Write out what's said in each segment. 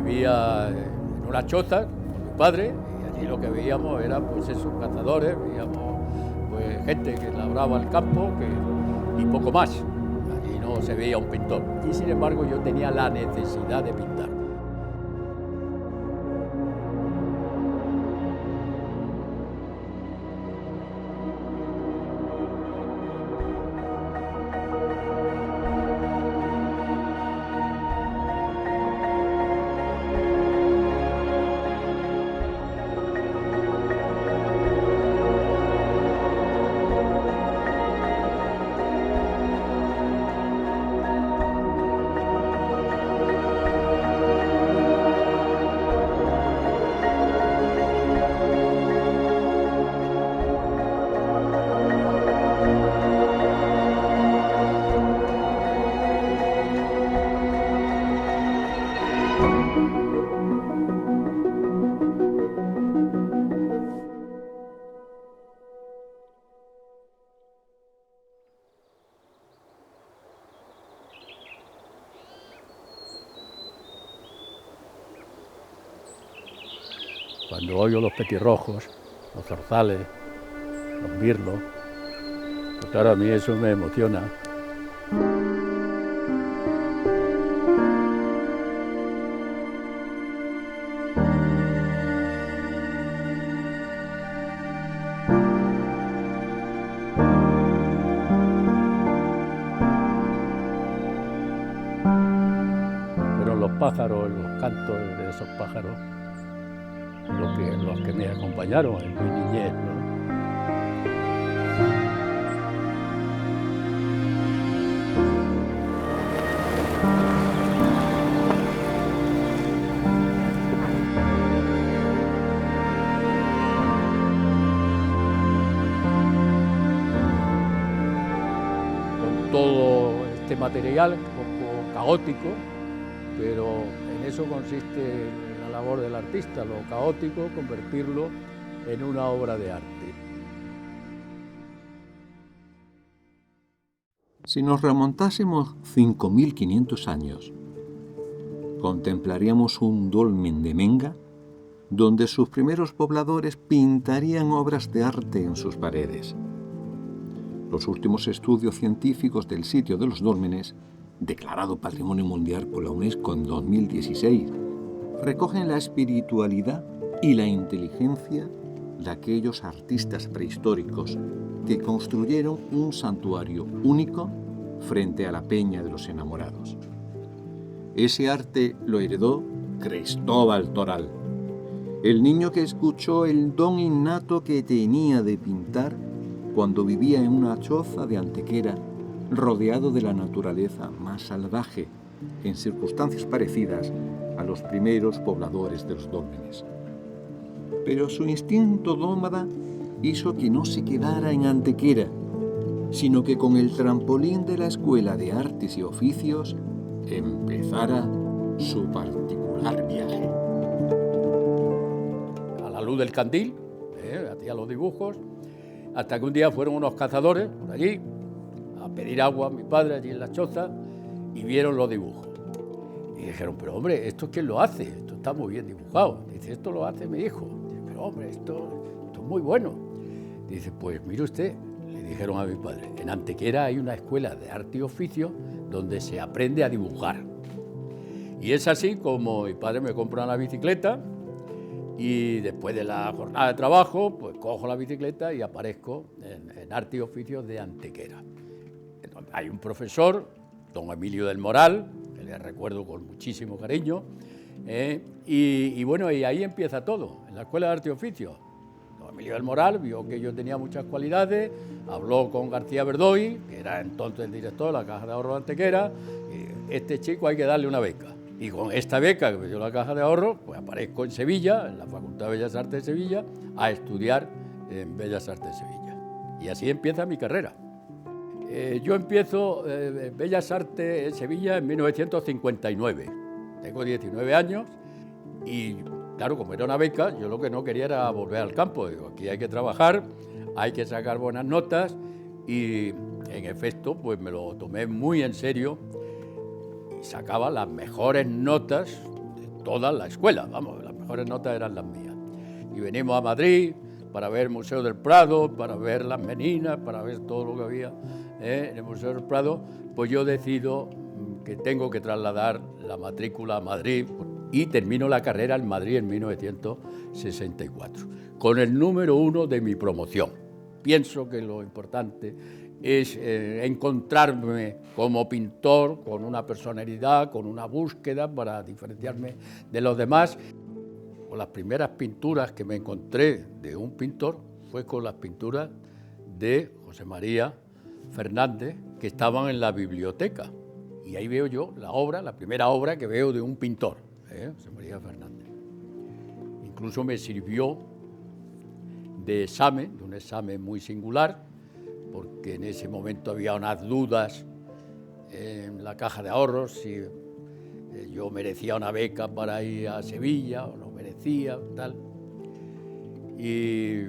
Vivía en una choza con mi padre y allí lo que veíamos era pues esos cazadores, veíamos pues gente que labraba el campo y poco más. Allí no se veía un pintor y sin embargo yo tenía la necesidad de pintar. Cuando oigo los petirrojos, los zorzales, los mirlos, pues claro, a mí eso me emociona. Pero los pájaros, los cantos de esos pájaros, los que me acompañaron en mi niñez, ¿no? Con todo este material un poco caótico, pero en eso consiste la labor del artista, lo caótico, convertirlo en una obra de arte. Si nos remontásemos 5.500 años, contemplaríamos un dolmen de Menga, donde sus primeros pobladores pintarían obras de arte en sus paredes. Los últimos estudios científicos del sitio de los dólmenes, declarado Patrimonio Mundial por la UNESCO en 2016, recogen la espiritualidad y la inteligencia de aquellos artistas prehistóricos que construyeron un santuario único frente a la Peña de los Enamorados. Ese arte lo heredó Cristóbal Toral, el niño que escuchó el don innato que tenía de pintar cuando vivía en una choza de Antequera, rodeado de la naturaleza más salvaje, en circunstancias parecidas a los primeros pobladores de los dólmenes. Pero su instinto nómada hizo que no se quedara en Antequera, sino que con el trampolín de la Escuela de Artes y Oficios empezara su particular viaje. A la luz del candil, hacía los dibujos, hasta que un día fueron unos cazadores por allí a pedir agua a mi padre allí en la choza y vieron los dibujos. Y dijeron, pero hombre, ¿esto quién lo hace? Esto está muy bien dibujado. Dice, esto lo hace mi hijo. Dice, pero hombre, esto es muy bueno. Dice, pues mire usted, le dijeron a mi padre, en Antequera hay una escuela de arte y oficio donde se aprende a dibujar. Y es así como mi padre me compra una bicicleta y después de la jornada de trabajo, pues cojo la bicicleta y aparezco en arte y oficios de Antequera. Hay un profesor, don Emilio del Moral, que le recuerdo con muchísimo cariño, y bueno, y ahí empieza todo, en la Escuela de Arte y Oficios. Don Emilio del Moral vio que yo tenía muchas cualidades, habló con García Verdoy, que era entonces el director de la Caja de Ahorro de Antequera, y este chico hay que darle una beca. Y con esta beca que me dio la Caja de Ahorro, pues aparezco en Sevilla, en la Facultad de Bellas Artes de Sevilla, a estudiar en Bellas Artes de Sevilla. Y así empieza mi carrera. Yo empiezo Bellas Artes en Sevilla en 1959. Tengo 19 años y, claro, como era una beca, yo lo que no quería era volver al campo. Digo, aquí hay que trabajar, hay que sacar buenas notas y, en efecto, pues me lo tomé muy en serio y sacaba las mejores notas de toda la escuela, vamos, las mejores notas eran las mías. Y venimos a Madrid para ver el Museo del Prado, para ver las meninas, para ver todo lo que había en el Museo del Prado, pues yo decido que tengo que trasladar la matrícula a Madrid y termino la carrera en Madrid en 1964, con el número 1 de mi promoción. Pienso que lo importante es encontrarme como pintor, con una personalidad, con una búsqueda para diferenciarme de los demás. Con las primeras pinturas que me encontré de un pintor fue con las pinturas de José María Fernández, que estaban en la biblioteca. Y ahí veo yo la primera obra que veo de un pintor, José María Fernández. Incluso me sirvió de un examen muy singular, porque en ese momento había unas dudas en la caja de ahorros si yo merecía una beca para ir a Sevilla o no merecía, tal. Y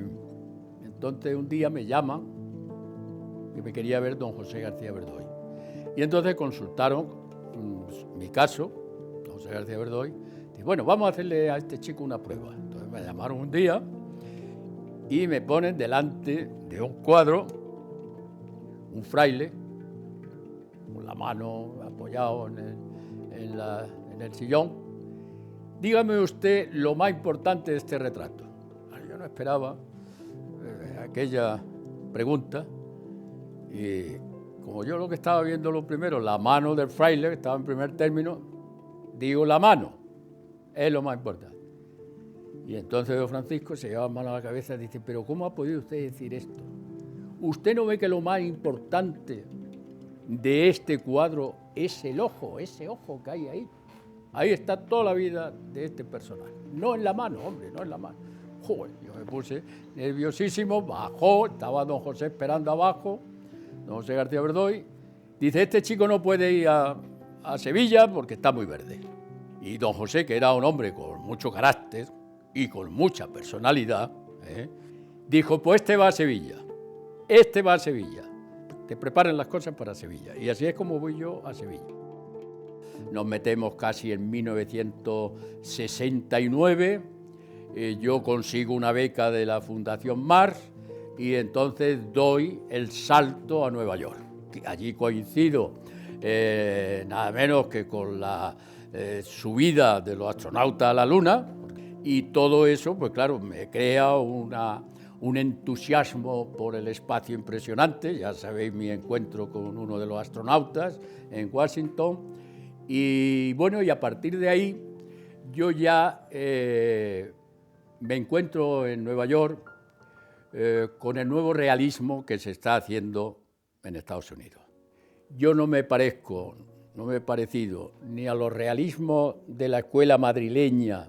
entonces un día me llaman que me quería ver don José García Verdoy. Y entonces consultaron mi caso, don José García Verdoy, y bueno, vamos a hacerle a este chico una prueba. Entonces me llamaron un día y me ponen delante de un cuadro, un fraile, con la mano apoyado en el sillón. Dígame usted lo más importante de este retrato. Yo no esperaba aquella pregunta y como yo lo que estaba viendo lo primero, la mano del fraile, que estaba en primer término, digo la mano, es lo más importante. Y entonces don Francisco se lleva la mano a la cabeza y dice, pero ¿cómo ha podido usted decir esto? ¿Usted no ve que lo más importante de este cuadro es el ojo, ese ojo que hay ahí? Ahí está toda la vida de este personaje. No en la mano, hombre, no en la mano. Joder, yo me puse nerviosísimo, bajó, estaba don José esperando abajo, don José García Verdoy. Dice, este chico no puede ir a Sevilla porque está muy verde. Y don José, que era un hombre con mucho carácter y con mucha personalidad, dijo, pues este va a Sevilla. Este va a Sevilla, te preparan las cosas para Sevilla. Y así es como voy yo a Sevilla. Nos metemos casi en 1969, yo consigo una beca de la Fundación Mars y entonces doy el salto a Nueva York. Allí coincido nada menos que con la subida de los astronautas a la Luna y todo eso, pues claro, me crea un entusiasmo por el espacio impresionante. Ya sabéis mi encuentro con uno de los astronautas en Washington. Y bueno, y a partir de ahí yo ya me encuentro en Nueva York con el nuevo realismo que se está haciendo en Estados Unidos. Yo no me he parecido ni a los realismos de la escuela madrileña,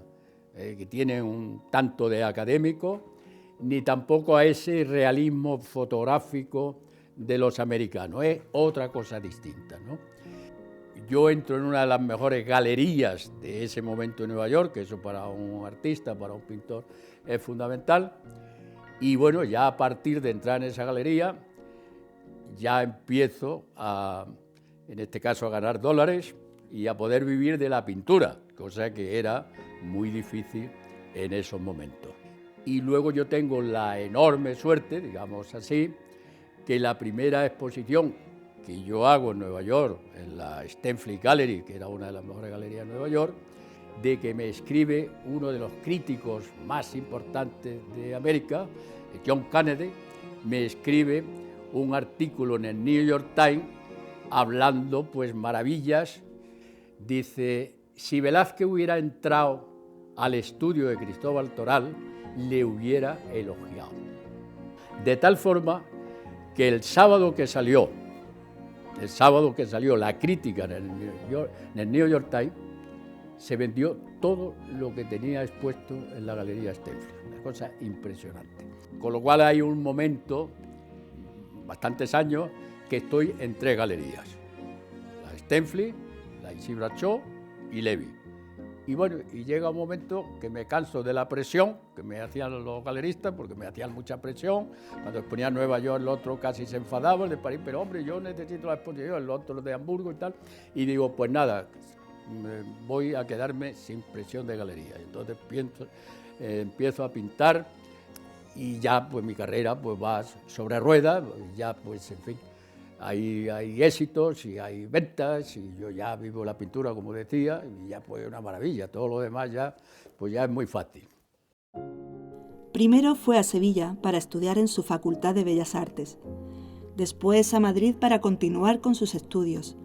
que tienen un tanto de académico, ni tampoco a ese realismo fotográfico de los americanos. Es otra cosa distinta, ¿no? Yo entro en una de las mejores galerías de ese momento en Nueva York, que eso para un artista, para un pintor, es fundamental. Y bueno, ya a partir de entrar en esa galería, ya empiezo en este caso, a ganar dólares y a poder vivir de la pintura, cosa que era muy difícil en esos momentos. Y luego yo tengo la enorme suerte, digamos así, que la primera exposición que yo hago en Nueva York, en la Stenfleet Gallery, que era una de las mejores galerías de Nueva York, de que me escribe uno de los críticos más importantes de América, John Kennedy, me escribe un artículo en el New York Times hablando pues maravillas. Dice, si Velázquez hubiera entrado al estudio de Cristóbal Toral, le hubiera elogiado. De tal forma que el sábado que salió la crítica en el New York Times, se vendió todo lo que tenía expuesto en la Galería Stenfleet, una cosa impresionante. Con lo cual hay un momento, bastantes años, que estoy en 3 galerías, la Stenfleet, la Issy-Bradshot y Levy. Y bueno, y llega un momento que me canso de la presión que me hacían los galeristas, porque me hacían mucha presión. Cuando exponía en Nueva York, el otro casi se enfadaba, el de París, pero hombre, yo necesito la exposición, el otro de Hamburgo y tal. Y digo, pues nada, voy a quedarme sin presión de galería. Entonces empiezo a pintar y ya pues mi carrera pues va sobre ruedas, ya pues en fin, hay éxitos y hay ventas y yo ya vivo la pintura como decía y ya pues una maravilla, todo lo demás ya pues ya es muy fácil. Primero fue a Sevilla para estudiar en su Facultad de Bellas Artes, después a Madrid para continuar con sus estudios.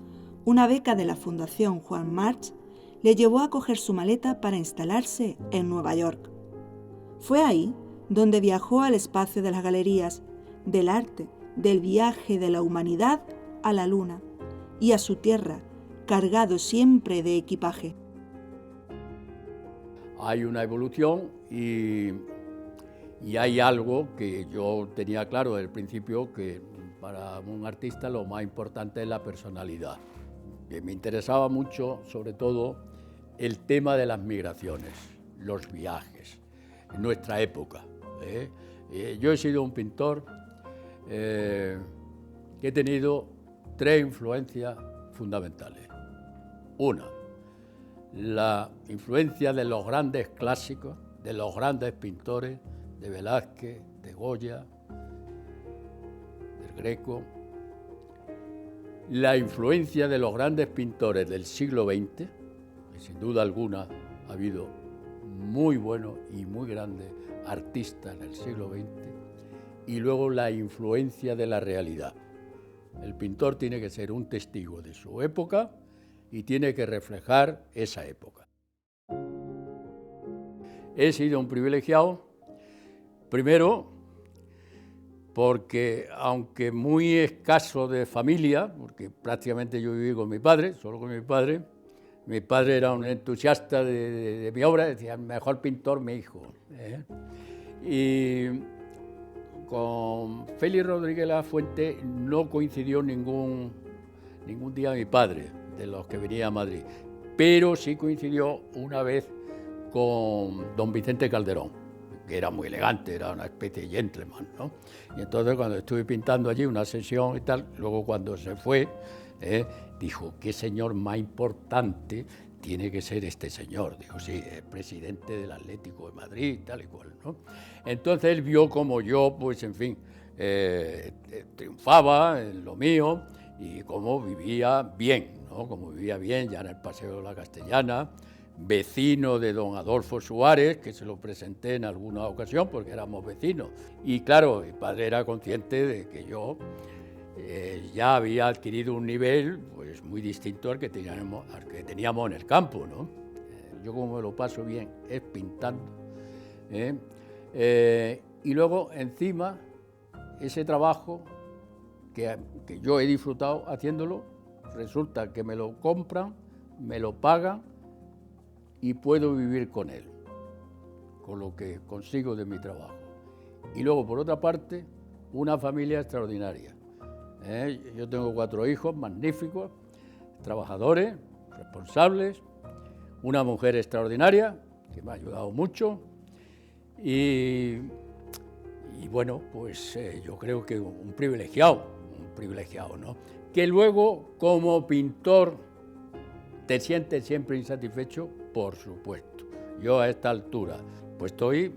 Una beca de la Fundación Juan March le llevó a coger su maleta para instalarse en Nueva York. Fue ahí donde viajó al espacio de las galerías, del arte, del viaje de la humanidad a la luna y a su tierra, cargado siempre de equipaje. Hay una evolución y hay algo que yo tenía claro desde el principio, que para un artista lo más importante es la personalidad. Que me interesaba mucho, sobre todo, el tema de las migraciones, los viajes, en nuestra época. Yo he sido un pintor que he tenido 3 influencias fundamentales. Una, la influencia de los grandes clásicos, de los grandes pintores, de Velázquez, de Goya, del Greco. La influencia de los grandes pintores del siglo XX, que sin duda alguna ha habido muy buenos y muy grandes artistas en el siglo XX, y luego la influencia de la realidad. El pintor tiene que ser un testigo de su época y tiene que reflejar esa época. He sido un privilegiado, primero, porque aunque muy escaso de familia, porque prácticamente yo viví con mi padre, solo con mi padre era un entusiasta de mi obra, decía, el mejor pintor mi hijo. Y con Félix Rodríguez Lafuente no coincidió ningún día mi padre, de los que venía a Madrid, pero sí coincidió una vez con don Vicente Calderón, que era muy elegante, era una especie de gentleman, ¿no? Y entonces cuando estuve pintando allí una sesión y tal, luego cuando se fue, dijo, ¿qué señor más importante tiene que ser este señor? Dijo, sí, es presidente del Atlético de Madrid, tal y cual, ¿no? Entonces él vio como yo, pues en fin, triunfaba en lo mío y cómo vivía bien, ¿no? Como vivía bien ya en el Paseo de la Castellana, vecino de don Adolfo Suárez, que se lo presenté en alguna ocasión porque éramos vecinos. Y claro, mi padre era consciente de que yo ya había adquirido un nivel pues, muy distinto al que teníamos en el campo, ¿no? Yo como me lo paso bien es pintando. Y luego encima ese trabajo que yo he disfrutado haciéndolo, resulta que me lo compran, me lo pagan y puedo vivir con él, con lo que consigo de mi trabajo. Y luego, por otra parte, una familia extraordinaria. Yo tengo 4 hijos magníficos, trabajadores, responsables, una mujer extraordinaria que me ha ayudado mucho y bueno, pues yo creo que un privilegiado, ¿no? Que luego, como pintor, te sientes siempre insatisfecho, por supuesto. Yo a esta altura pues estoy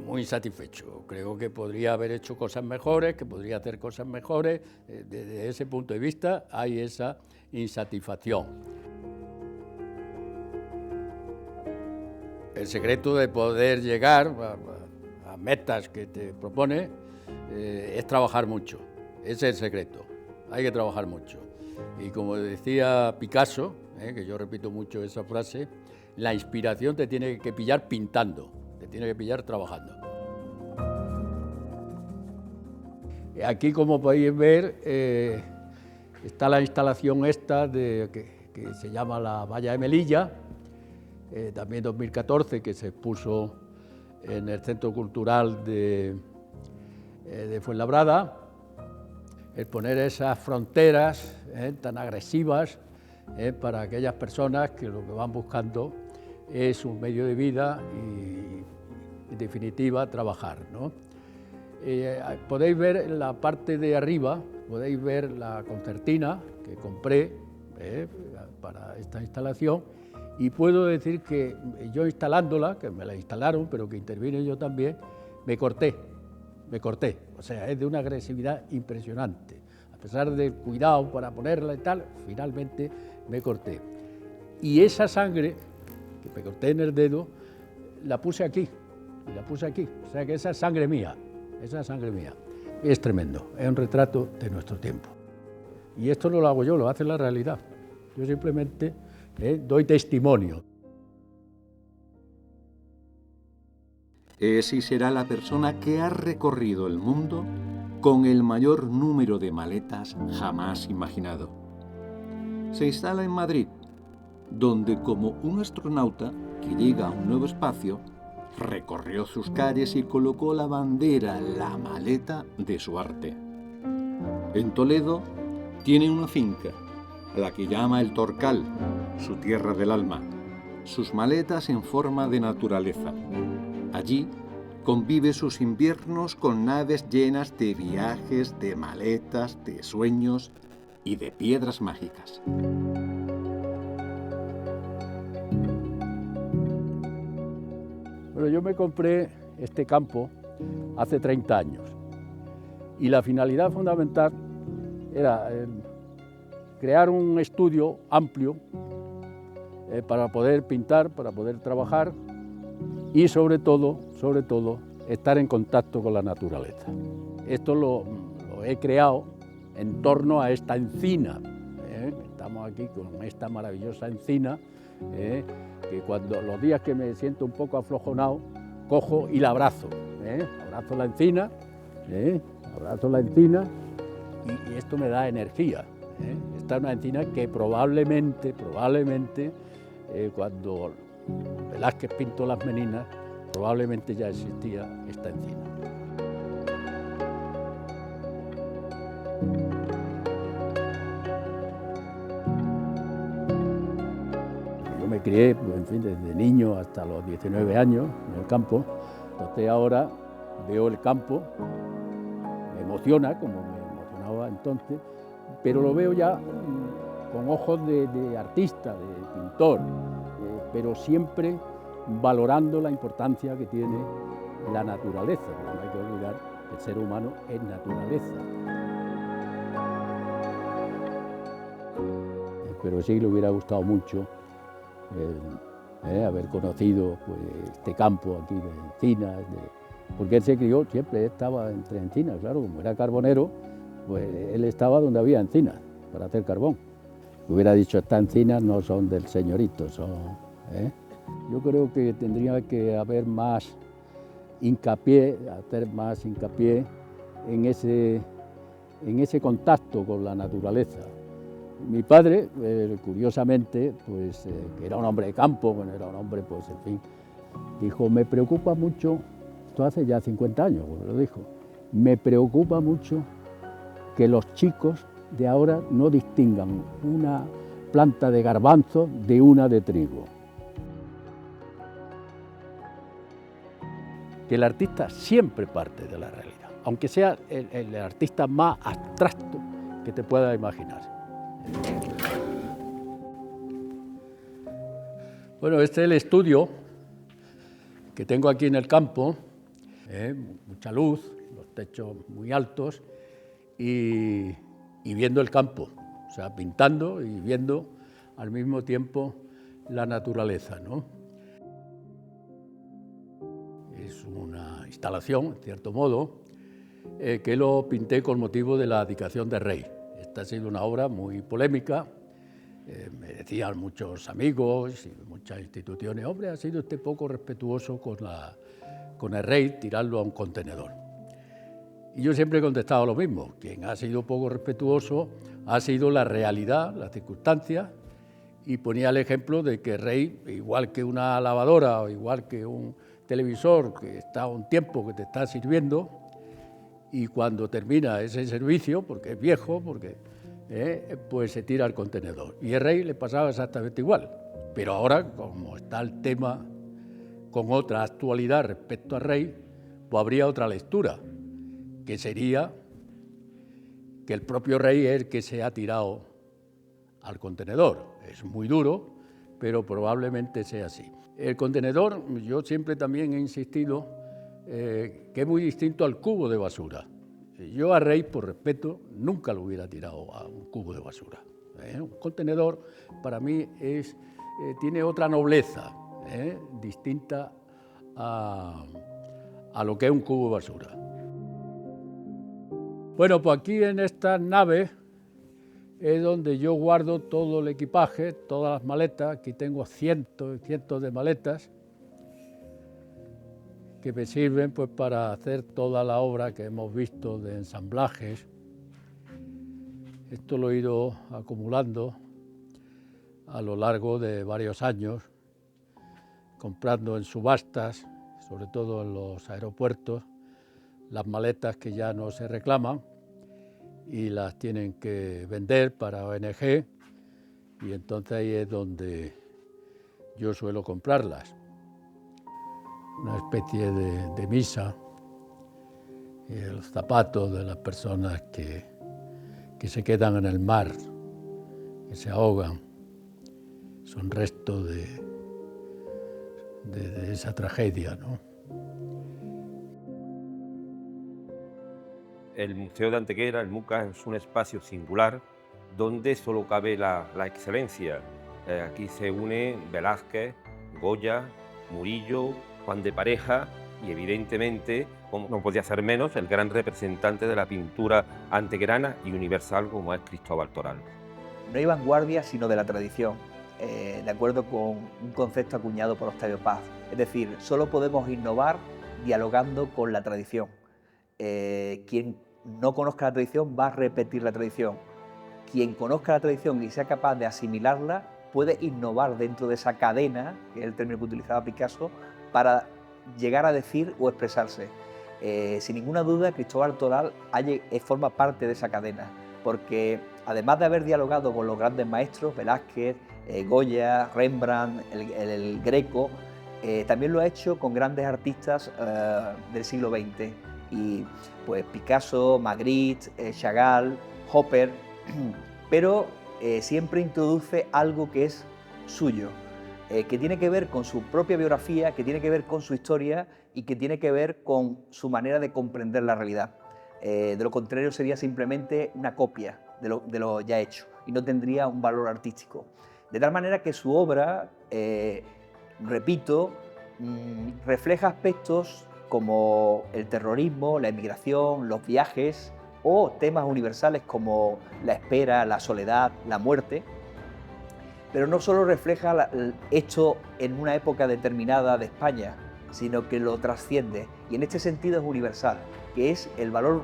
muy insatisfecho. Creo que podría haber hecho cosas mejores, que podría hacer cosas mejores. Desde ese punto de vista hay esa insatisfacción. El secreto de poder llegar a metas que te propone es trabajar mucho. Ese es el secreto. Hay que trabajar mucho. Y como decía Picasso, que yo repito mucho esa frase, la inspiración te tiene que pillar pintando, te tiene que pillar trabajando. Aquí, como podéis ver, está la instalación esta que se llama la Valla de Melilla, también 2014, que se expuso en el Centro Cultural de Fuenlabrada. El poner esas fronteras tan agresivas para aquellas personas que lo que van buscando es un medio de vida y, en definitiva, trabajar, ¿no? Podéis ver en la parte de arriba, podéis ver la concertina que compré para esta instalación y puedo decir que yo instalándola, que me la instalaron, pero que intervine yo también, me corté. O sea, es de una agresividad impresionante. A pesar del cuidado para ponerla y tal, finalmente me corté. Y esa sangre, que me corté en el dedo, la puse aquí. O sea que esa es sangre mía. Es tremendo, es un retrato de nuestro tiempo. Y esto no lo hago yo, lo hace la realidad. Yo simplemente doy testimonio. Es y será la persona que ha recorrido el mundo con el mayor número de maletas jamás imaginado. Se instala en Madrid, donde como un astronauta que llega a un nuevo espacio, recorrió sus calles y colocó la bandera, la maleta de su arte. En Toledo tiene una finca, a la que llama El Torcal, su tierra del alma, sus maletas en forma de naturaleza. Allí convive sus inviernos con naves llenas de viajes, de maletas, de sueños y de piedras mágicas. Bueno, yo me compré este campo hace 30 años y la finalidad fundamental era crear un estudio amplio para poder pintar, para poder trabajar y sobre todo, estar en contacto con la naturaleza. Esto lo he creado en torno a esta encina. Estamos aquí con esta maravillosa encina, que cuando los días que me siento un poco aflojonado, cojo y la abrazo. Abrazo la encina, y esto me da energía. Esta es una encina que probablemente, cuando Velázquez pintó las Meninas, probablemente ya existía esta encina. Yo me crié, en fin, desde niño hasta los 19 años en el campo, entonces ahora veo el campo, me emociona, como me emocionaba entonces, pero lo veo ya con ojos de artista, de pintor, pero siempre valorando la importancia que tiene la naturaleza, porque no hay que olvidar que el ser humano es naturaleza. Pero sí le hubiera gustado mucho haber conocido pues, este campo aquí de encinas, porque él se crió, siempre estaba entre encinas, claro, como era carbonero, pues él estaba donde había encinas para hacer carbón. Hubiera dicho, estas encinas no son del señorito, son... Yo creo que tendría que haber más hincapié, hacer más hincapié en ese contacto con la naturaleza. Mi padre, curiosamente, pues, que era un hombre de campo, bueno, era un hombre, pues, en fin, dijo, me preocupa mucho, esto hace ya 50 años, pues, lo dijo, me preocupa mucho que los chicos de ahora no distingan una planta de garbanzo de una de trigo. Que el artista siempre parte de la realidad, aunque sea el artista más abstracto que te puedas imaginar. Bueno, este es el estudio que tengo aquí en el campo, mucha luz, los techos muy altos y viendo el campo, o sea, pintando y viendo al mismo tiempo la naturaleza, ¿no? Es una instalación, en cierto modo, que lo pinté con motivo de la abdicación de Rey. Esta ha sido una obra muy polémica, me decían muchos amigos y muchas instituciones, hombre, ha sido usted poco respetuoso con el Rey, tirarlo a un contenedor. Y yo siempre he contestado lo mismo, quien ha sido poco respetuoso ha sido la realidad, las circunstancias, y ponía el ejemplo de que Rey, igual que una lavadora o igual que un televisor que está un tiempo que te está sirviendo y cuando termina ese servicio, porque es viejo, pues se tira al contenedor. Y el Rey le pasaba exactamente igual. Pero ahora, como está el tema con otra actualidad respecto al Rey, pues habría otra lectura, que sería que el propio Rey es el que se ha tirado al contenedor. Es muy duro, pero probablemente sea así. El contenedor, yo siempre también he insistido que es muy distinto al cubo de basura. Yo a Rey, por respeto, nunca lo hubiera tirado a un cubo de basura. Un contenedor para mí tiene otra nobleza, distinta a lo que es un cubo de basura. Bueno, pues aquí en estas naves es donde yo guardo todo el equipaje, todas las maletas. Aquí tengo cientos y cientos de maletas que me sirven pues para hacer toda la obra que hemos visto de ensamblajes. Esto lo he ido acumulando a lo largo de varios años, comprando en subastas, sobre todo en los aeropuertos, las maletas que ya no se reclaman y las tienen que vender para ONG, y entonces ahí es donde yo suelo comprarlas. Una especie de misa, y los zapatos de las personas que se quedan en el mar, que se ahogan, son restos de esa tragedia, ¿no? El Museo de Antequera, el MUCA, es un espacio singular donde solo cabe la excelencia. Aquí se une Velázquez, Goya, Murillo, Juan de Pareja y, evidentemente, como no podía ser menos, el gran representante de la pintura antequerana y universal como es Cristóbal Toral. No hay vanguardia sino de la tradición, de acuerdo con un concepto acuñado por Octavio Paz. Es decir, solo podemos innovar dialogando con la tradición. Quien no conozca la tradición va a repetir la tradición. Quien conozca la tradición y sea capaz de asimilarla puede innovar dentro de esa cadena, que es el término que utilizaba Picasso, para llegar a decir o expresarse. Sin ninguna duda, Cristóbal Toral forma parte de esa cadena, porque además de haber dialogado con los grandes maestros, Velázquez, Goya, Rembrandt, el Greco, también lo ha hecho con grandes artistas del siglo XX, y pues Picasso, Magritte, Chagall, Hopper, pero siempre introduce algo que es suyo, que tiene que ver con su propia biografía, que tiene que ver con su historia y que tiene que ver con su manera de comprender la realidad. De lo contrario sería simplemente una copia de lo ya hecho y no tendría un valor artístico. De tal manera que su obra, repito, refleja aspectos como el terrorismo, la emigración, los viajes o temas universales como la espera, la soledad, la muerte, pero no solo refleja esto en una época determinada de España, sino que lo trasciende y en este sentido es universal, que es el valor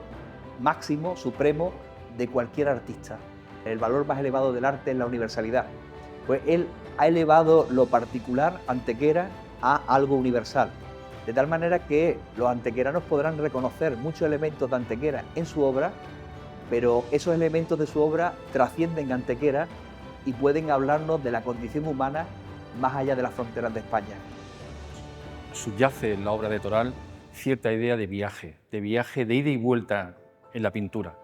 máximo, supremo de cualquier artista. El valor más elevado del arte es la universalidad. Pues él ha elevado lo particular, Antequera, a algo universal. De tal manera que los antequeranos podrán reconocer muchos elementos de Antequera en su obra, pero esos elementos de su obra trascienden Antequera y pueden hablarnos de la condición humana más allá de las fronteras de España. Subyace en la obra de Toral cierta idea de viaje de ida y vuelta en la pintura.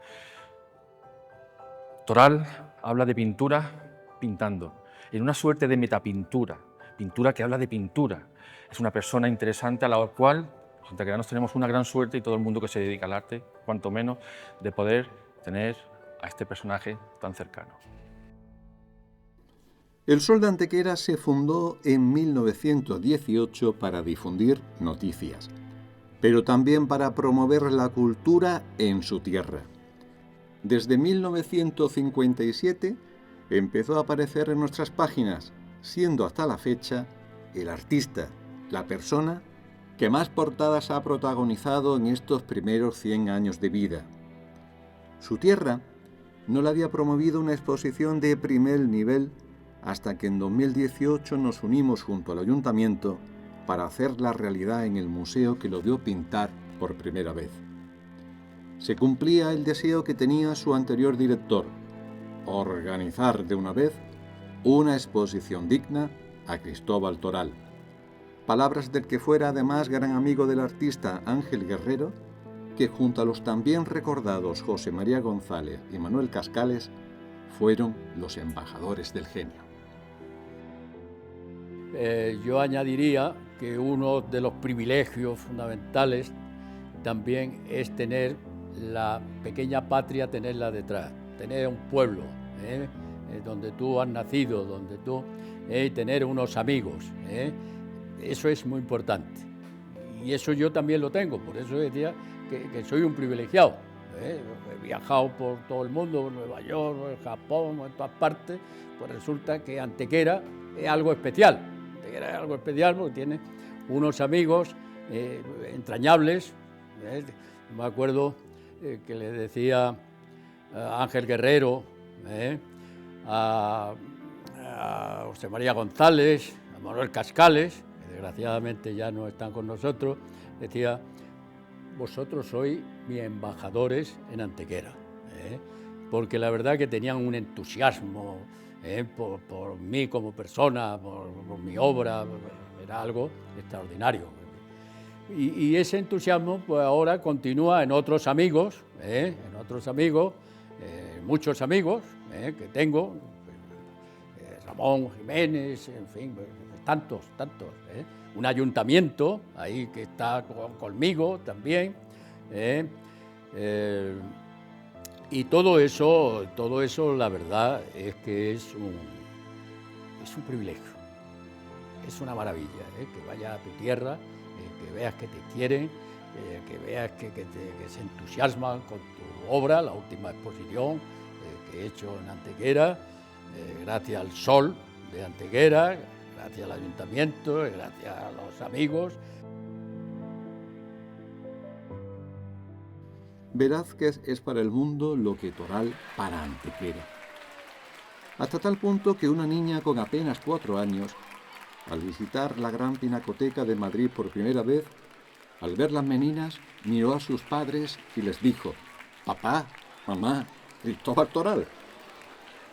Toral habla de pintura pintando, en una suerte de metapintura, pintura que habla de pintura. Es una persona interesante a la cual los antequeranos tenemos una gran suerte, y todo el mundo que se dedica al arte, cuanto menos, de poder tener a este personaje tan cercano. El Sol de Antequera se fundó en 1918 para difundir noticias, pero también para promover la cultura en su tierra. Desde 1957 empezó a aparecer en nuestras páginas, siendo hasta la fecha el artista, la persona que más portadas ha protagonizado en estos primeros 100 años de vida. Su tierra no le había promovido una exposición de primer nivel hasta que en 2018 nos unimos junto al ayuntamiento para hacerla realidad en el museo que lo vio pintar por primera vez. Se cumplía el deseo que tenía su anterior director, organizar de una vez una exposición digna a Cristóbal Toral. Palabras del que fuera además gran amigo del artista Ángel Guerrero, que junto a los también recordados José María González y Manuel Cascales fueron los embajadores del genio. yo añadiría que uno de los privilegios fundamentales también es tener la pequeña patria, tenerla detrás, tener un pueblo donde tú has nacido, donde tú tener unos amigos, eso es muy importante. Y eso yo también lo tengo, por eso decía que soy un privilegiado. He viajado por todo el mundo, Nueva York, Japón, en todas partes, pues resulta que Antequera es algo especial. Antequera es algo especial porque tiene unos amigos entrañables. Me acuerdo que le decía a Ángel Guerrero, a José María González, a Manuel Cascales, que desgraciadamente ya no están con nosotros, decía: vosotros sois mis embajadores en Antequera, porque la verdad que tenían un entusiasmo por mí como persona, por mi obra, era algo extraordinario. Y ese entusiasmo pues ahora continúa en otros amigos, muchos amigos que tengo, Ramón Jiménez, en fin, tantos. Un ayuntamiento ahí que está conmigo también. Y todo eso, la verdad es que es un privilegio, es una maravilla, que vayas a tu tierra, que veas que te quieren, que veas que se entusiasman con tu obra, la última exposición que he hecho en Antequera, gracias al sol de Antequera, gracias al ayuntamiento, gracias a los amigos. Velázquez es para el mundo lo que Toral para Antequera. Hasta tal punto que una niña con apenas 4 años, al visitar la Gran Pinacoteca de Madrid por primera vez, al ver las meninas, miró a sus padres y les dijo: «Papá, mamá, Cristóbal Toral».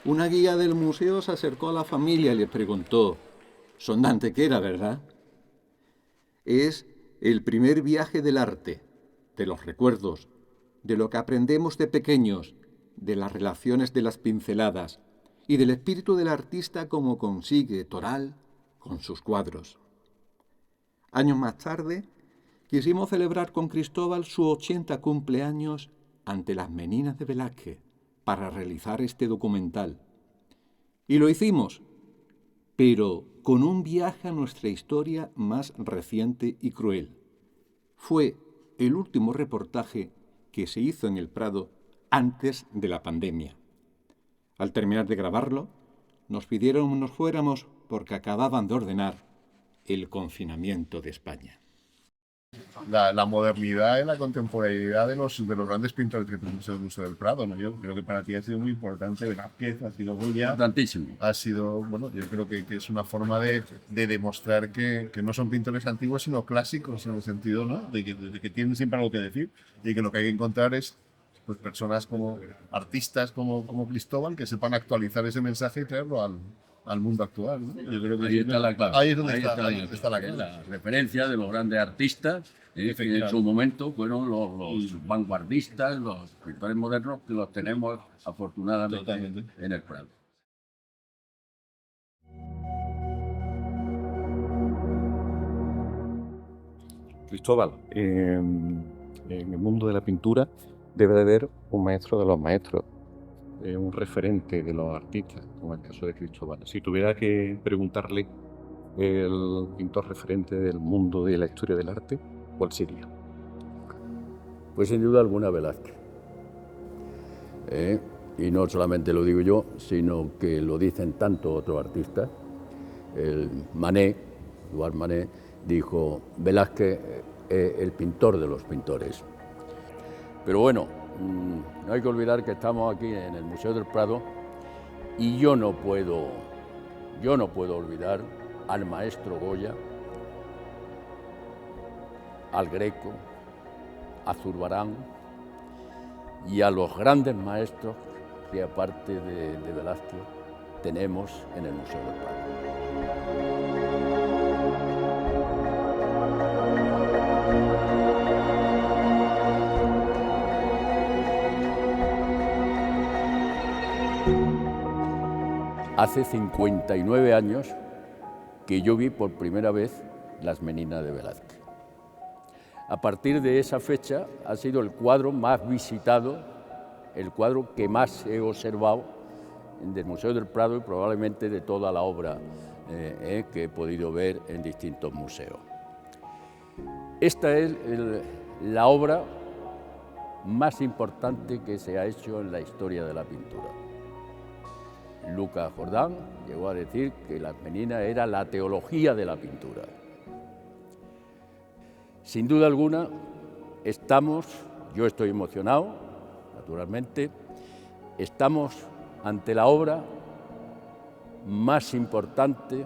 Una guía del museo se acercó a la familia y les preguntó: «Son de Antequera, ¿verdad?». Es el primer viaje del arte, de los recuerdos, de lo que aprendemos de pequeños, de las relaciones de las pinceladas y del espíritu del artista como consigue Toral con sus cuadros. Años más tarde, quisimos celebrar con Cristóbal su 80 cumpleaños ante las meninas de Velázquez para realizar este documental. Y lo hicimos, pero con un viaje a nuestra historia más reciente y cruel. Fue el último reportaje que se hizo en el Prado antes de la pandemia. Al terminar de grabarlo, nos pidieron nos fuéramos porque acababan de ordenar el confinamiento de España. La modernidad y la contemporaneidad de los grandes pintores que tenemos en el Museo del Prado, ¿no? Yo creo que para ti ha sido muy importante. Velázquez, ha sido Goya, Importantísimo. ha sido, bueno, yo creo que es una forma de demostrar que no son pintores antiguos, sino clásicos, en el sentido, ¿no?, de que tienen siempre algo que decir y que lo que hay que encontrar es pues personas como artistas como Cristóbal que sepan actualizar ese mensaje y traerlo al mundo actual, ¿no? Yo creo que ahí está la clave. Ahí es donde está la clave. clave. La referencia de los grandes artistas que en su momento fueron los vanguardistas, los pintores modernos, que los tenemos afortunadamente Totalmente en el Prado. Cristóbal, en el mundo de la pintura debe de haber un maestro de los maestros, un referente de los artistas, como el caso de Cristóbal. Si tuviera que preguntarle el pintor referente del mundo de la historia del arte, ¿cuál sería? Pues sin duda alguna Velázquez. Y no solamente lo digo yo, sino que lo dicen tantos otros artistas. Eduard Manet, dijo: Velázquez es el pintor de los pintores. Pero bueno, no hay que olvidar que estamos aquí en el Museo del Prado y yo no puedo olvidar al maestro Goya, al Greco, a Zurbarán y a los grandes maestros que aparte de Velázquez tenemos en el Museo del Prado. Hace 59 años que yo vi por primera vez Las Meninas de Velázquez. A partir de esa fecha ha sido el cuadro más visitado, el cuadro que más he observado del Museo del Prado y probablemente de toda la obra que he podido ver en distintos museos. Esta es la obra más importante que se ha hecho en la historia de la pintura. Lucas Jordán llegó a decir que Las Meninas era la teología de la pintura. Sin duda alguna, yo estoy emocionado, naturalmente, estamos ante la obra más importante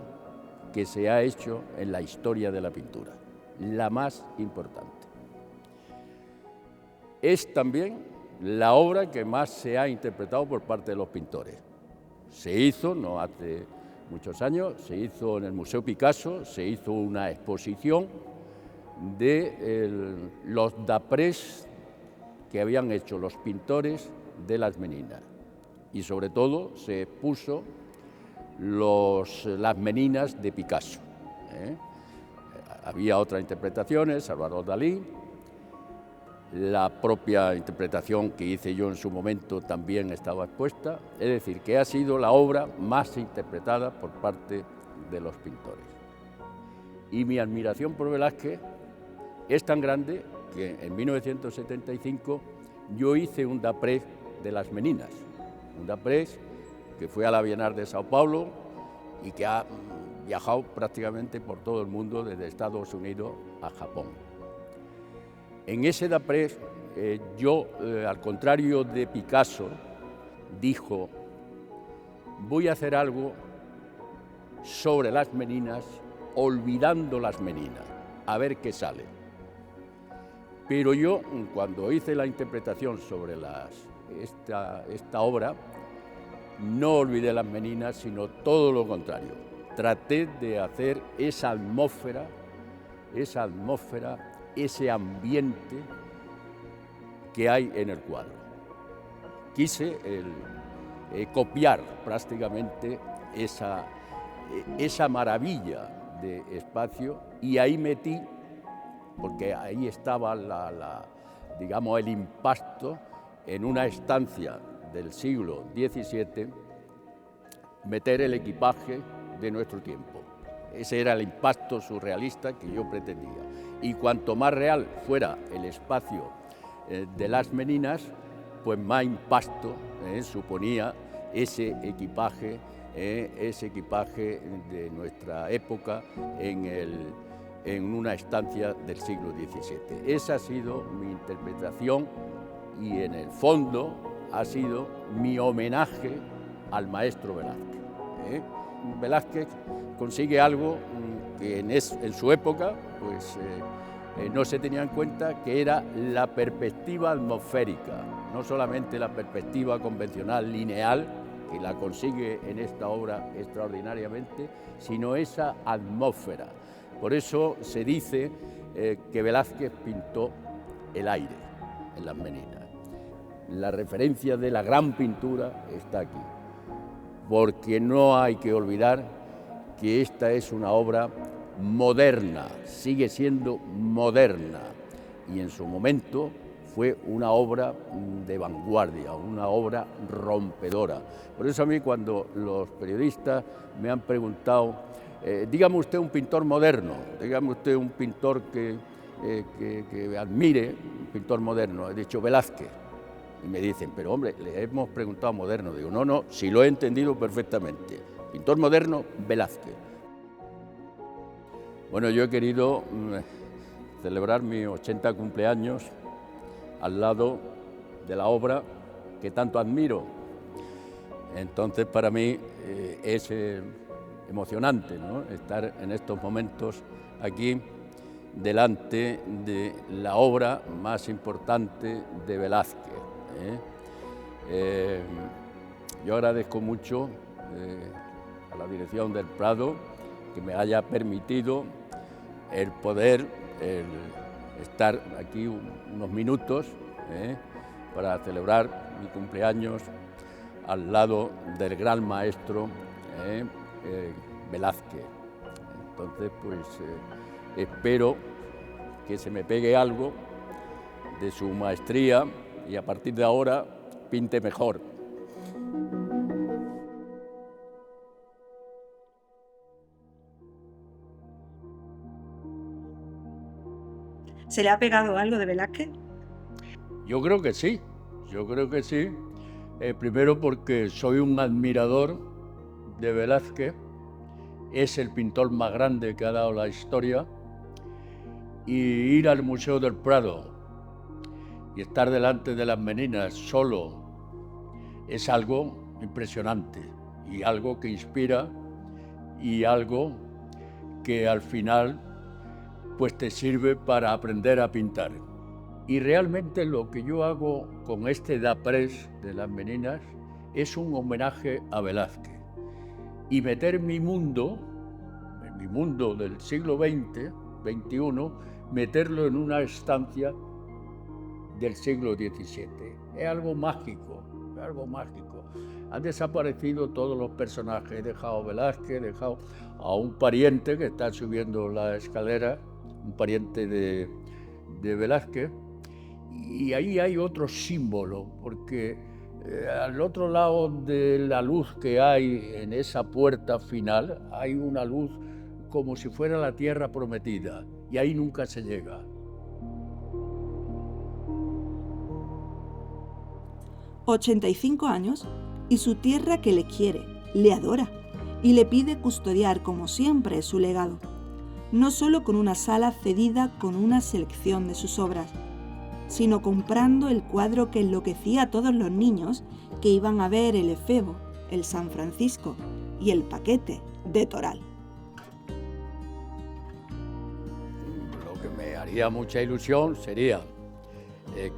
que se ha hecho en la historia de la pintura, la más importante. Es también la obra que más se ha interpretado por parte de los pintores. Se hizo, no hace muchos años, se hizo en el Museo Picasso, se hizo una exposición de los daprés que habían hecho los pintores de Las Meninas. Y sobre todo se expuso las Meninas de Picasso. Había otras interpretaciones, Salvador Dalí, la propia interpretación que hice yo en su momento también estaba expuesta, es decir, que ha sido la obra más interpretada por parte de los pintores. Y mi admiración por Velázquez es tan grande que en 1975 yo hice un daprés de Las Meninas, un daprés que fue a la Bienal de Sao Paulo y que ha viajado prácticamente por todo el mundo, desde Estados Unidos a Japón. En ese daprés, al contrario de Picasso, dijo: voy a hacer algo sobre Las Meninas, olvidando Las Meninas, a ver qué sale. Pero yo, cuando hice la interpretación sobre esta obra, no olvidé Las Meninas, sino todo lo contrario. Traté de hacer esa atmósfera, ese ambiente que hay en el cuadro. Quise copiar prácticamente esa maravilla de espacio y ahí metí, porque ahí estaba digamos, el impacto en una estancia del siglo XVII, meter el equipaje de nuestro tiempo. Ese era el impacto surrealista que yo pretendía. Y cuanto más real fuera el espacio de Las Meninas, pues más impacto suponía ese equipaje de nuestra época en una estancia del siglo XVII. Esa ha sido mi interpretación y en el fondo ha sido mi homenaje al maestro Velázquez. Velázquez consigue algo que en su época pues, no se tenía en cuenta, que era la perspectiva atmosférica, no solamente la perspectiva convencional lineal, que la consigue en esta obra extraordinariamente, sino esa atmósfera. Por eso se dice que Velázquez pintó el aire en Las Meninas. La referencia de la gran pintura está aquí, porque no hay que olvidar que esta es una obra moderna, sigue siendo moderna, y en su momento fue una obra de vanguardia, una obra rompedora. Por eso a mí, cuando los periodistas me han preguntado, dígame usted un pintor moderno, dígame usted un pintor que admire, un pintor moderno, he dicho Velázquez. Y me dicen, pero hombre, le hemos preguntado moderno. Digo, no, si lo he entendido perfectamente. Pintor moderno, Velázquez. Bueno, yo he querido celebrar mi 80 cumpleaños al lado de la obra que tanto admiro. Entonces, para mí es emocionante, ¿no?, estar en estos momentos aquí delante de la obra más importante de Velázquez. Yo agradezco mucho a la dirección del Prado que me haya permitido el poder estar aquí unos minutos para celebrar mi cumpleaños al lado del gran maestro Velázquez. Entonces, pues espero que se me pegue algo de su maestría y a partir de ahora pinte mejor. ¿Se le ha pegado algo de Velázquez? Yo creo que sí, primero porque soy un admirador de Velázquez, es el pintor más grande que ha dado la historia, y ir al Museo del Prado y estar delante de las Meninas solo es algo impresionante y algo que inspira y algo que al final pues te sirve para aprender a pintar. Y realmente lo que yo hago con este Daprés de las Meninas es un homenaje a Velázquez y meter mi mundo del siglo XX, XXI, meterlo en una estancia del siglo XVII. Es algo mágico, es algo mágico. Han desaparecido todos los personajes. He dejado a Velázquez, he dejado a un pariente que está subiendo la escalera, un pariente de Velázquez, y ahí hay otro símbolo, porque al otro lado de la luz que hay en esa puerta final, hay una luz como si fuera la tierra prometida, y ahí nunca se llega. ...85 años y su tierra que le quiere, le adora y le pide custodiar como siempre su legado, no solo con una sala cedida con una selección de sus obras, sino comprando el cuadro que enloquecía a todos los niños que iban a ver el Efebo, el San Francisco y el Paquete de Toral. Lo que me haría mucha ilusión sería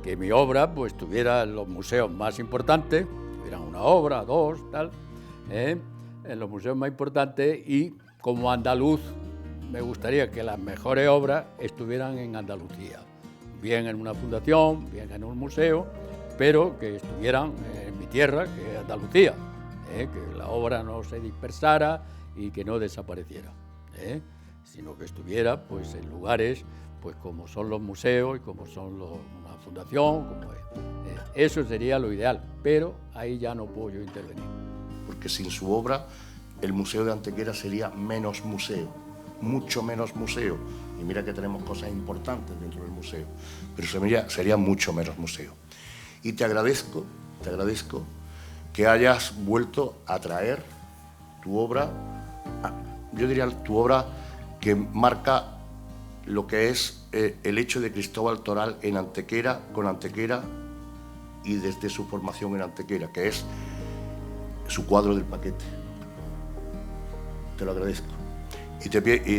que mi obra pues tuviera en los museos más importantes, tuvieran una obra, dos, tal, en los museos más importantes, y como andaluz me gustaría que las mejores obras estuvieran en Andalucía, bien en una fundación, bien en un museo, pero que estuvieran en mi tierra, que es Andalucía, que la obra no se dispersara y que no desapareciera, sino que estuviera pues en lugares pues como son los museos y como son una fundación, como eso sería lo ideal, pero ahí ya no puedo yo intervenir. Porque sin su obra el Museo de Antequera sería menos museo, mucho menos museo, y mira que tenemos cosas importantes dentro del museo, pero sería mucho menos museo. Y te agradezco que hayas vuelto a traer tu obra, yo diría tu obra que marca lo que es el hecho de Cristóbal Toral en Antequera, con Antequera y desde su formación en Antequera, que es su cuadro del Paquete. Te lo agradezco. Y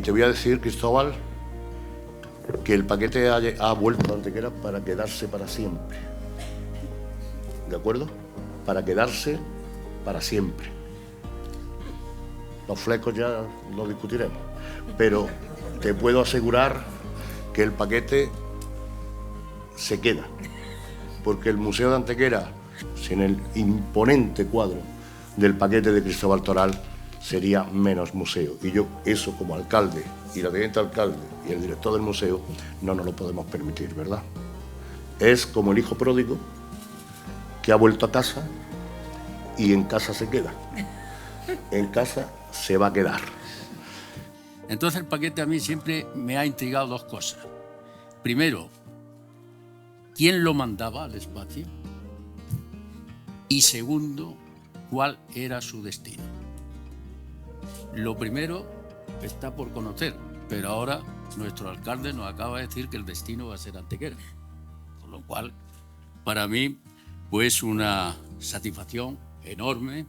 te voy a decir, Cristóbal, que el Paquete ha vuelto a Antequera para quedarse para siempre. ¿De acuerdo? Para quedarse para siempre. Los flecos ya lo discutiremos, pero te puedo asegurar que el Paquete se queda, porque el Museo de Antequera, sin el imponente cuadro del Paquete de Cristóbal Toral, sería menos museo. Y yo eso, como alcalde y la teniente alcalde y el director del museo, no nos lo podemos permitir, ¿verdad? Es como el hijo pródigo que ha vuelto a casa y en casa se queda. En casa se va a quedar. Entonces el Paquete a mí siempre me ha intrigado dos cosas. Primero, ¿quién lo mandaba al espacio? Y segundo, ¿cuál era su destino? Lo primero está por conocer, pero ahora nuestro alcalde nos acaba de decir que el destino va a ser Antequera. Con lo cual, para mí, pues una satisfacción enorme.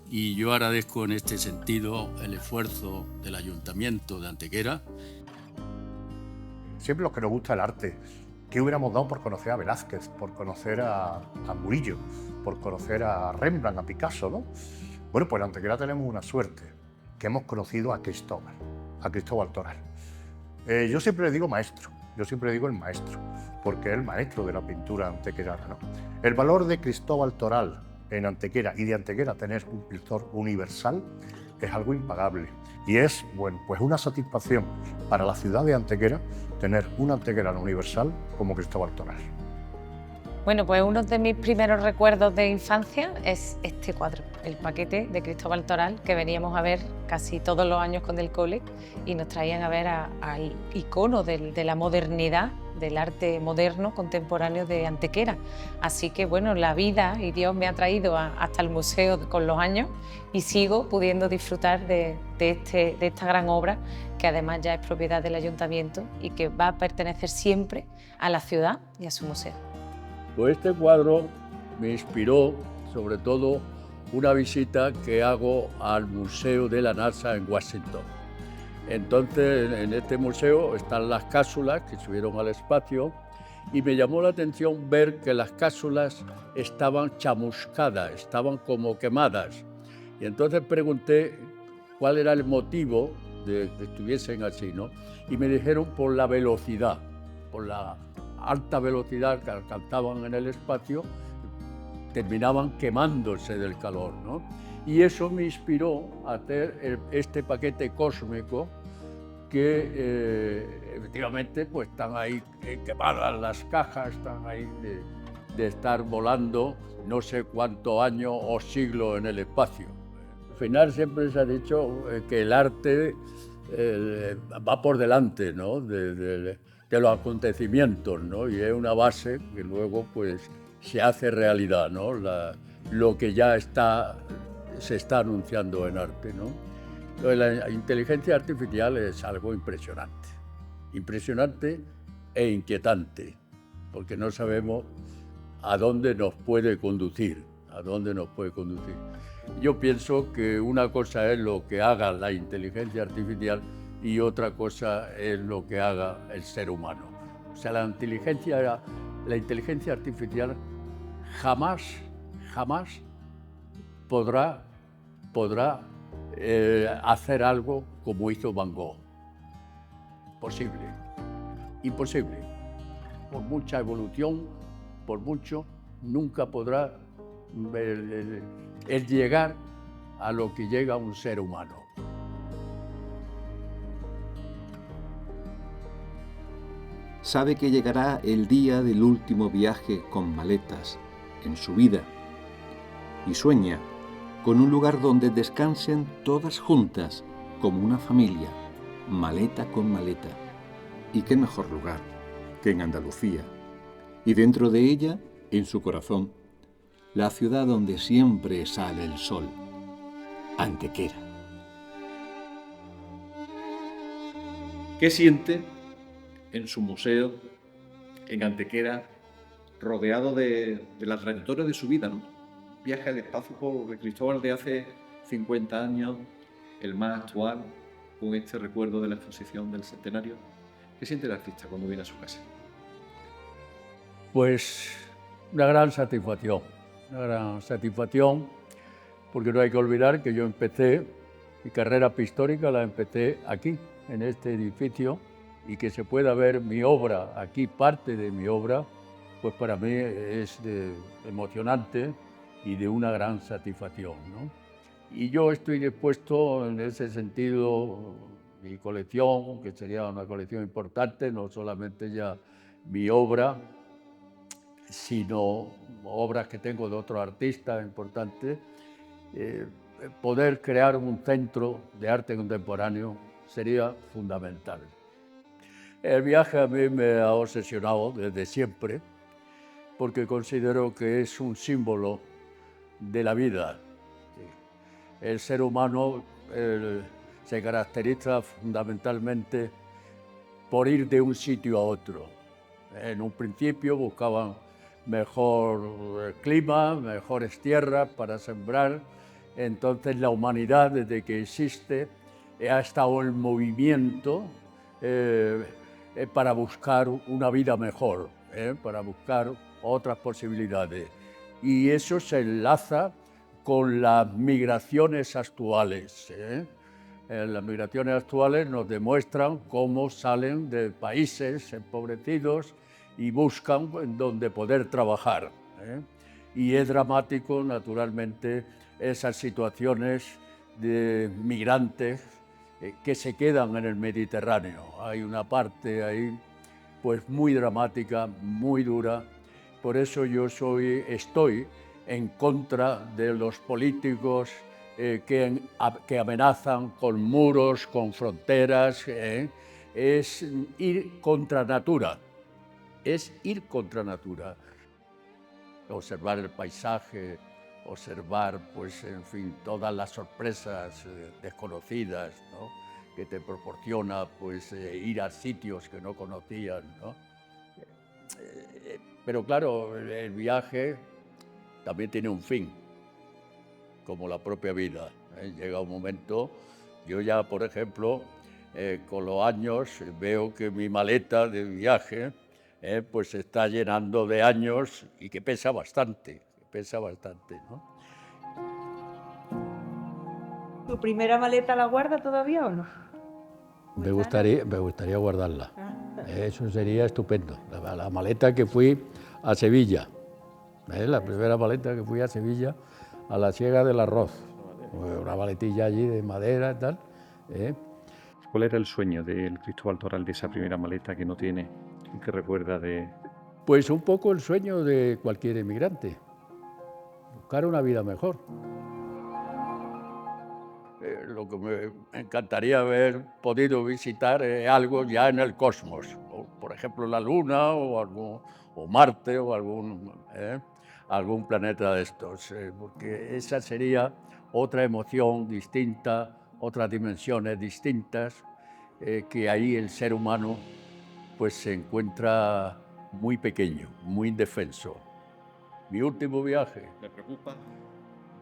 Y yo agradezco en este sentido el esfuerzo del Ayuntamiento de Antequera. Siempre los que nos gusta el arte, ¿qué hubiéramos dado por conocer a Velázquez, por conocer a Murillo, por conocer a Rembrandt, a Picasso, ¿no? Bueno, pues en Antequera tenemos una suerte, que hemos conocido a Cristóbal Toral. Yo siempre le digo maestro, yo siempre le digo el maestro, porque es el maestro de la pintura antequerana, ¿no? El valor de Cristóbal Toral en Antequera y de Antequera tener un pintor universal es algo impagable. Y es, bueno, pues una satisfacción para la ciudad de Antequera tener un antequerano universal como Cristóbal Toral. Bueno, pues uno de mis primeros recuerdos de infancia es este cuadro, el paquete de Cristóbal Toral, que veníamos a ver casi todos los años con el cole y nos traían a ver al icono de la modernidad, del arte moderno contemporáneo de Antequera. Así que bueno, la vida y Dios me ha traído hasta el museo con los años y sigo pudiendo disfrutar de esta gran obra, que además ya es propiedad del ayuntamiento y que va a pertenecer siempre a la ciudad y a su museo. Pues este cuadro me inspiró sobre todo una visita que hago al Museo de la NASA en Washington. Entonces, en este museo están las cápsulas que subieron al espacio y me llamó la atención ver que las cápsulas estaban chamuscadas, estaban como quemadas. Y entonces pregunté cuál era el motivo de que estuviesen así, ¿no? Y me dijeron por la velocidad, por la alta velocidad que alcanzaban en el espacio, terminaban quemándose del calor, ¿no? Y eso me inspiró a hacer este paquete cósmico que efectivamente pues están ahí quemadas las cajas, están ahí de estar volando no sé cuántos años o siglos en el espacio. Al final siempre se ha dicho que el arte va por delante, ¿no? de los acontecimientos, ¿no? Y es una base que luego pues se hace realidad, ¿no? Lo que ya se está anunciando en arte, ¿no? Entonces, la inteligencia artificial es algo impresionante, impresionante e inquietante, porque no sabemos a dónde nos puede conducir, Yo pienso que una cosa es lo que haga la inteligencia artificial y otra cosa es lo que haga el ser humano. O sea, la inteligencia artificial jamás podrá hacer algo como hizo Van Gogh. Imposible. Por mucha evolución, por mucho, nunca podrá el llegar a lo que llega un ser humano. Sabe que llegará el día del último viaje con maletas en su vida y sueña con un lugar donde descansen todas juntas como una familia, maleta con maleta. ¿Y qué mejor lugar que en Andalucía? Y dentro de ella, en su corazón, la ciudad donde siempre sale el sol, Antequera. ¿Qué siente en su museo, en Antequera, rodeado de la trayectoria de su vida, ¿no? Viaje al espacio por Cristóbal de hace 50 años, el más actual, con este recuerdo de la exposición del centenario. ¿Qué siente el artista cuando viene a su casa? Pues una gran satisfacción, porque no hay que olvidar que yo empecé, mi carrera pictórica la empecé aquí, en este edificio, y que se pueda ver mi obra aquí, parte de mi obra, pues para mí es emocionante y de una gran satisfacción, ¿no? Y yo estoy dispuesto en ese sentido, mi colección, que sería una colección importante, no solamente ya mi obra, sino obras que tengo de otros artistas importantes, poder crear un centro de arte contemporáneo sería fundamental. El viaje a mí me ha obsesionado desde siempre, porque considero que es un símbolo de la vida. El ser humano se caracteriza fundamentalmente por ir de un sitio a otro. En un principio buscaban mejor clima, mejores tierras para sembrar. Entonces la humanidad, desde que existe, ha estado en movimiento para buscar una vida mejor, para buscar otras posibilidades. Y eso se enlaza con las migraciones actuales. Las migraciones actuales nos demuestran cómo salen de países empobrecidos y buscan donde poder trabajar. Y es dramático, naturalmente, esas situaciones de migrantes que se quedan en el Mediterráneo. Hay una parte ahí pues muy dramática, muy dura. Por eso yo estoy en contra de los políticos que amenazan con muros, con fronteras. Es ir contra natura, observar el paisaje, observar, pues, en fin, todas las sorpresas desconocidas, ¿no?, que te proporciona, pues, ir a sitios que no conocían, ¿no? Pero claro, el viaje también tiene un fin, como la propia vida, ¿eh? Llega un momento, yo ya, por ejemplo, con los años veo que mi maleta de viaje pues se está llenando de años y que pesa bastante, ¿no? ¿Tu primera maleta la guarda todavía o no? Me gustaría guardarla. Eso sería estupendo. La maleta que fui a Sevilla, la primera maleta que fui a Sevilla, a la Siega del Arroz. Una maletilla allí de madera y tal. ¿Cuál era el sueño del Cristóbal Toral de esa primera maleta que no tiene y que recuerda de...? Pues un poco el sueño de cualquier emigrante, buscar una vida mejor. Lo que me encantaría haber podido visitar es algo ya en el cosmos, por ejemplo la Luna o Marte o algún planeta de estos, porque esa sería otra emoción distinta, otras dimensiones distintas, que ahí el ser humano pues se encuentra muy pequeño, muy indefenso. Mi último viaje. ¿Le preocupa?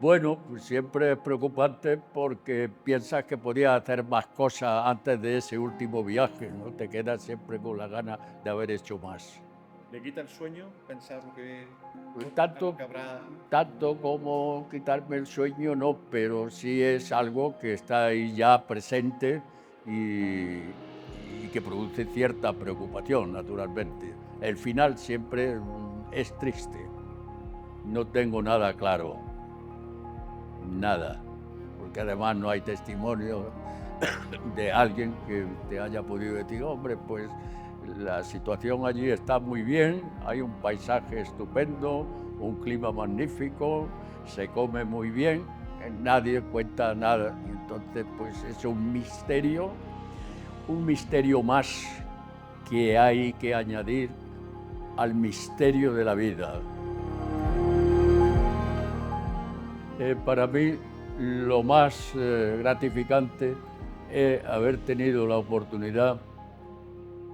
Bueno, pues siempre es preocupante porque piensas que podías hacer más cosas antes de ese último viaje, ¿no? Te quedas siempre con la gana de haber hecho más. ¿Le quita el sueño pensar lo que Tanto como quitarme el sueño, no, pero sí es algo que está ahí ya presente y que produce cierta preocupación, naturalmente. El final siempre es triste. No tengo nada claro, nada, porque además no hay testimonio de alguien que te haya podido decir, hombre, pues la situación allí está muy bien, hay un paisaje estupendo, un clima magnífico, se come muy bien, nadie cuenta nada. Y entonces, pues es un misterio más que hay que añadir al misterio de la vida. Para mí, lo más gratificante es haber tenido la oportunidad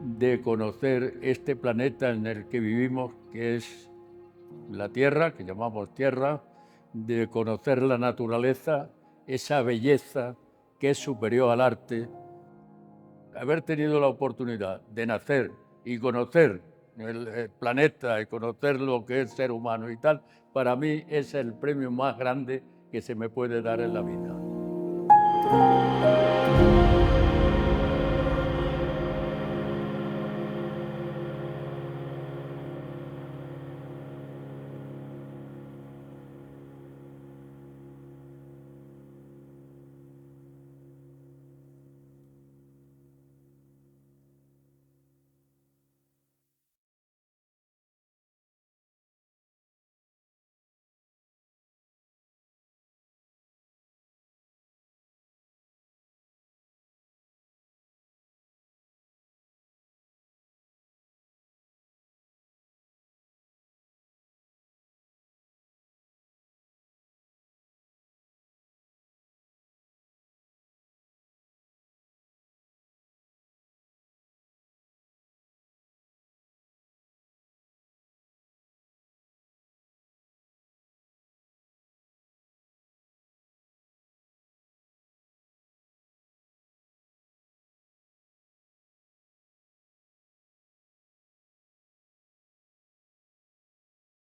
de conocer este planeta en el que vivimos, que es la Tierra, que llamamos Tierra, de conocer la naturaleza, esa belleza que es superior al arte. Haber tenido la oportunidad de nacer y conocer el planeta y conocer lo que es ser humano y tal, para mí es el premio más grande que se me puede dar en la vida.